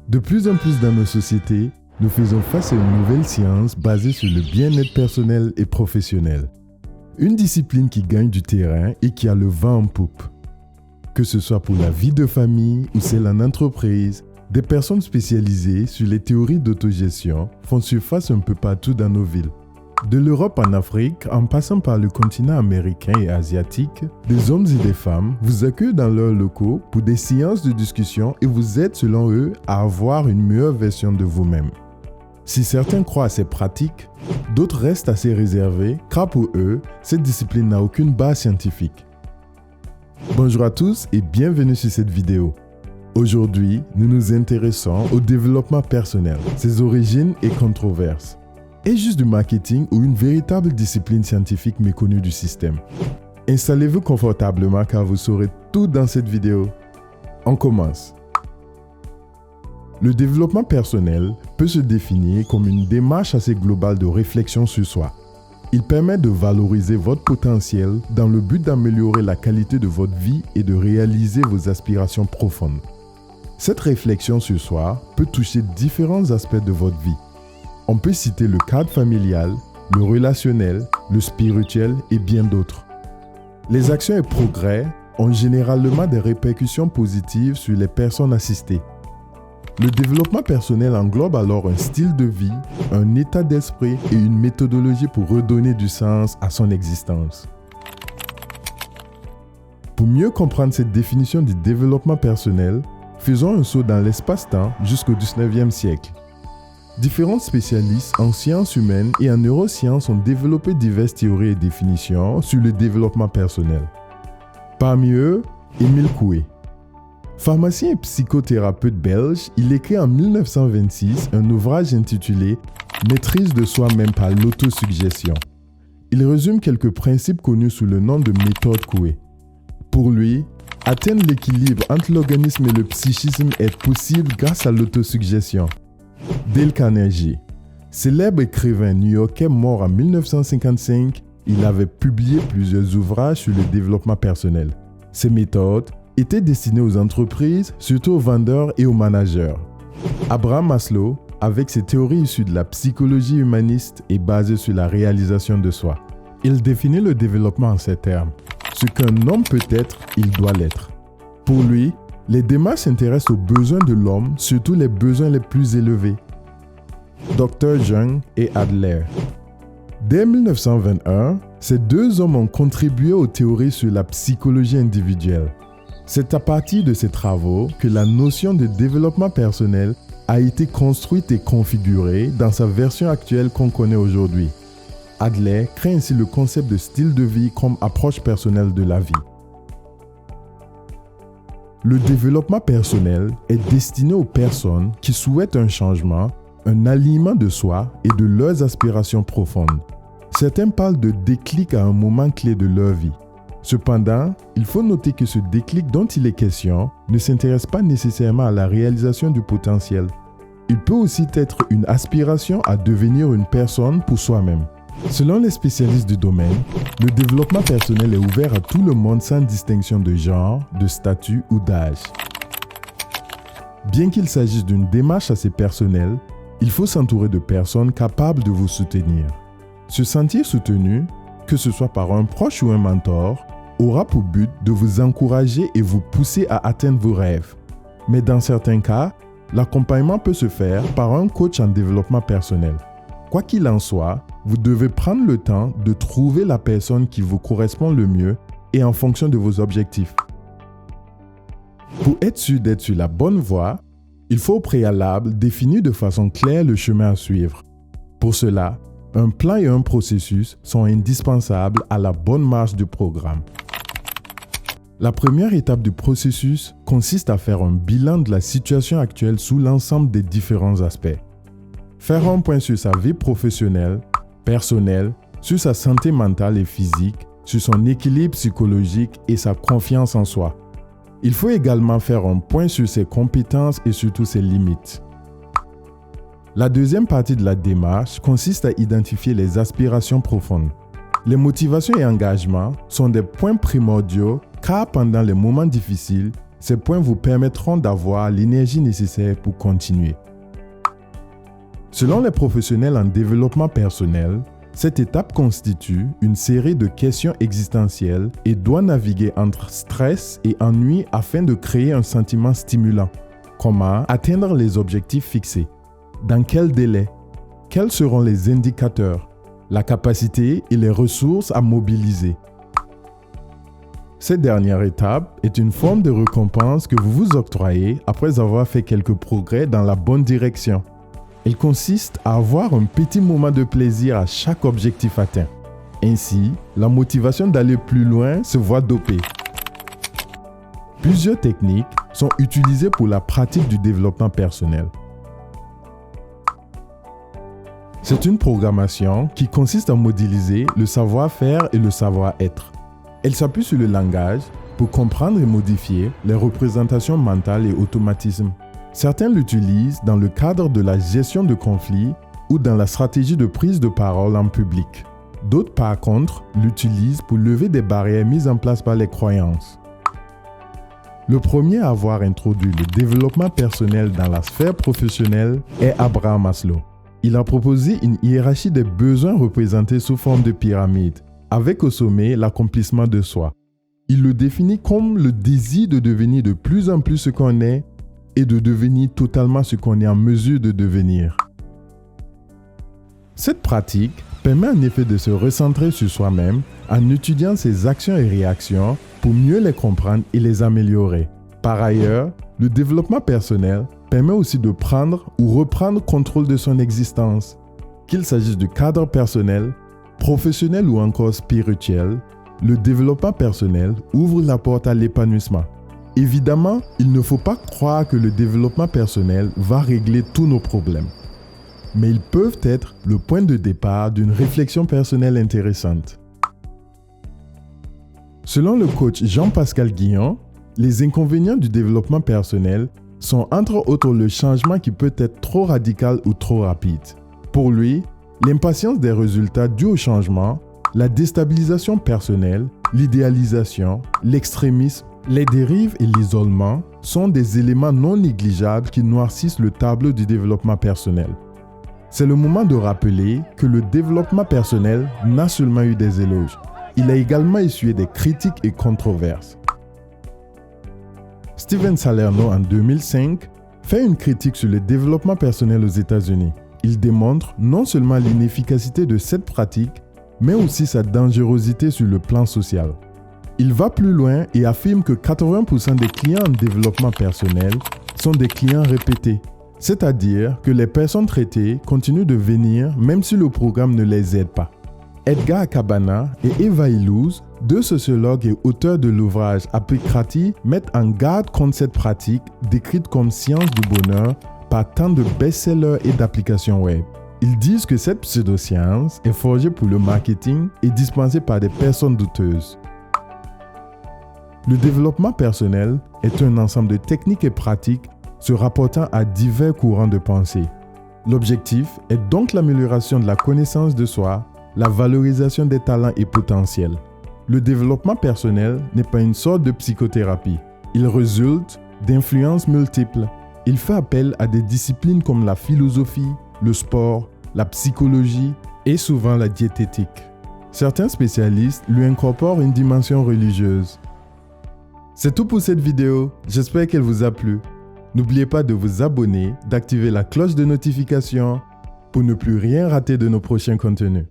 De plus en plus dans nos sociétés, nous faisons face à une nouvelle science basée sur le bien-être personnel et professionnel. Une discipline qui gagne du terrain et qui a le vent en poupe. Que ce soit pour la vie de famille ou celle en entreprise, des personnes spécialisées sur les théories d'autogestion font surface un peu partout dans nos villes. De l'Europe en Afrique, en passant par le continent américain et asiatique, des hommes et des femmes vous accueillent dans leurs locaux pour des séances de discussion et vous aident selon eux à avoir une meilleure version de vous-même. Si certains croient à ces pratiques, d'autres restent assez réservés car pour eux, cette discipline n'a aucune base scientifique. Bonjour à tous et bienvenue sur cette vidéo. Aujourd'hui, nous nous intéressons au développement personnel, ses origines et controverses. Est-ce juste du marketing ou une véritable discipline scientifique méconnue du système? Installez-vous confortablement car vous saurez tout dans cette vidéo. On commence. Le développement personnel peut se définir comme une démarche assez globale de réflexion sur soi. Il permet de valoriser votre potentiel dans le but d'améliorer la qualité de votre vie et de réaliser vos aspirations profondes. Cette réflexion sur soi peut toucher différents aspects de votre vie. On peut citer le cadre familial, le relationnel, le spirituel et bien d'autres. Les actions et progrès ont généralement des répercussions positives sur les personnes assistées. Le développement personnel englobe alors un style de vie, un état d'esprit et une méthodologie pour redonner du sens à son existence. Pour mieux comprendre cette définition du développement personnel, faisons un saut dans l'espace-temps jusqu'au 19e siècle. Différents spécialistes en sciences humaines et en neurosciences ont développé diverses théories et définitions sur le développement personnel. Parmi eux, Émile Coué. Pharmacien et psychothérapeute belge, il écrit en 1926 un ouvrage intitulé « Maîtrise de soi-même par l'autosuggestion ». Il résume quelques principes connus sous le nom de méthode Coué. Pour lui, atteindre l'équilibre entre l'organisme et le psychisme est possible grâce à l'autosuggestion. Dale Carnegie, célèbre écrivain new-yorkais mort en 1955, il avait publié plusieurs ouvrages sur le développement personnel. Ces méthodes étaient destinées aux entreprises, surtout aux vendeurs et aux managers. Abraham Maslow, avec ses théories issues de la psychologie humaniste, est basé sur la réalisation de soi. Il définit le développement en ces termes. Ce qu'un homme peut être, il doit l'être. Pour lui, les démarches s'intéressent aux besoins de l'homme, surtout les besoins les plus élevés. Dr. Jung et Adler. Dès 1921, ces deux hommes ont contribué aux théories sur la psychologie individuelle. C'est à partir de ces travaux que la notion de développement personnel a été construite et configurée dans sa version actuelle qu'on connaît aujourd'hui. Adler crée ainsi le concept de style de vie comme approche personnelle de la vie. Le développement personnel est destiné aux personnes qui souhaitent un changement, un alignement de soi et de leurs aspirations profondes. Certains parlent de déclic à un moment clé de leur vie. Cependant, il faut noter que ce déclic dont il est question ne s'intéresse pas nécessairement à la réalisation du potentiel. Il peut aussi être une aspiration à devenir une personne pour soi-même. Selon les spécialistes du domaine, le développement personnel est ouvert à tout le monde sans distinction de genre, de statut ou d'âge. Bien qu'il s'agisse d'une démarche assez personnelle, il faut s'entourer de personnes capables de vous soutenir. Se sentir soutenu, que ce soit par un proche ou un mentor, aura pour but de vous encourager et vous pousser à atteindre vos rêves. Mais dans certains cas, l'accompagnement peut se faire par un coach en développement personnel. Quoi qu'il en soit, vous devez prendre le temps de trouver la personne qui vous correspond le mieux et en fonction de vos objectifs. Pour être sûr d'être sur la bonne voie, il faut au préalable définir de façon claire le chemin à suivre. Pour cela, un plan et un processus sont indispensables à la bonne marche du programme. La première étape du processus consiste à faire un bilan de la situation actuelle sous l'ensemble des différents aspects. Faire un point sur sa vie professionnelle, personnelle, sur sa santé mentale et physique, sur son équilibre psychologique et sa confiance en soi. Il faut également faire un point sur ses compétences et surtout ses limites. La deuxième partie de la démarche consiste à identifier les aspirations profondes. Les motivations et engagements sont des points primordiaux car pendant les moments difficiles, Ces points vous permettront d'avoir l'énergie nécessaire pour continuer. Selon les professionnels en développement personnel, cette étape constitue une série de questions existentielles et doit naviguer entre stress et ennui afin de créer un sentiment stimulant. Comment atteindre les objectifs fixés? Dans quel délai? Quels seront les indicateurs, la capacité et les ressources à mobiliser? Cette dernière étape est une forme de récompense que vous vous octroyez après avoir fait quelques progrès dans la bonne direction. Elle consiste à avoir un petit moment de plaisir à chaque objectif atteint. Ainsi, la motivation d'aller plus loin se voit dopée. Plusieurs techniques sont utilisées pour la pratique du développement personnel. C'est une programmation qui consiste à modéliser le savoir-faire et le savoir-être. Elle s'appuie sur le langage pour comprendre et modifier les représentations mentales et automatismes. Certains l'utilisent dans le cadre de la gestion de conflits ou dans la stratégie de prise de parole en public. D'autres, par contre, l'utilisent pour lever des barrières mises en place par les croyances. Le premier à avoir introduit le développement personnel dans la sphère professionnelle est Abraham Maslow. Il a proposé une hiérarchie des besoins représentés sous forme de pyramide, avec au sommet l'accomplissement de soi. Il le définit comme le désir de devenir de plus en plus ce qu'on est et de devenir totalement ce qu'on est en mesure de devenir. Cette pratique permet en effet de se recentrer sur soi-même en étudiant ses actions et réactions pour mieux les comprendre et les améliorer. Par ailleurs, le développement personnel permet aussi de prendre ou reprendre contrôle de son existence. Qu'il s'agisse du cadre personnel, professionnel ou encore spirituel, le développement personnel ouvre la porte à l'épanouissement. Évidemment, il ne faut pas croire que le développement personnel va régler tous nos problèmes. Mais ils peuvent être le point de départ d'une réflexion personnelle intéressante. Selon le coach Jean-Pascal Guillon, les inconvénients du développement personnel sont entre autres le changement qui peut être trop radical ou trop rapide. Pour lui, l'impatience des résultats dus au changement, la déstabilisation personnelle, l'idéalisation, l'extrémisme, les dérives et l'isolement sont des éléments non négligeables qui noircissent le tableau du développement personnel. C'est le moment de rappeler que le développement personnel n'a seulement eu des éloges, il a également essuyé des critiques et controverses. Steven Salerno, en 2005, fait une critique sur le développement personnel aux États-Unis. Il démontre non seulement l'inefficacité de cette pratique, mais aussi sa dangerosité sur le plan social. Il va plus loin et affirme que 80% des clients en développement personnel sont des clients répétés, c'est-à-dire que les personnes traitées continuent de venir même si le programme ne les aide pas. Edgar Cabana et Eva Illouz, deux sociologues et auteurs de l'ouvrage Apicratie, mettent en garde contre cette pratique décrite comme science du bonheur par tant de best-sellers et d'applications web. Ils disent que cette pseudo-science est forgée pour le marketing et dispensée par des personnes douteuses. Le développement personnel est un ensemble de techniques et pratiques se rapportant à divers courants de pensée. L'objectif est donc l'amélioration de la connaissance de soi, la valorisation des talents et potentiels. Le développement personnel n'est pas une sorte de psychothérapie. Il résulte d'influences multiples. Il fait appel à des disciplines comme la philosophie, le sport, la psychologie et souvent la diététique. Certains spécialistes lui incorporent une dimension religieuse. C'est tout pour cette vidéo, j'espère qu'elle vous a plu. N'oubliez pas de vous abonner, d'activer la cloche de notification pour ne plus rien rater de nos prochains contenus.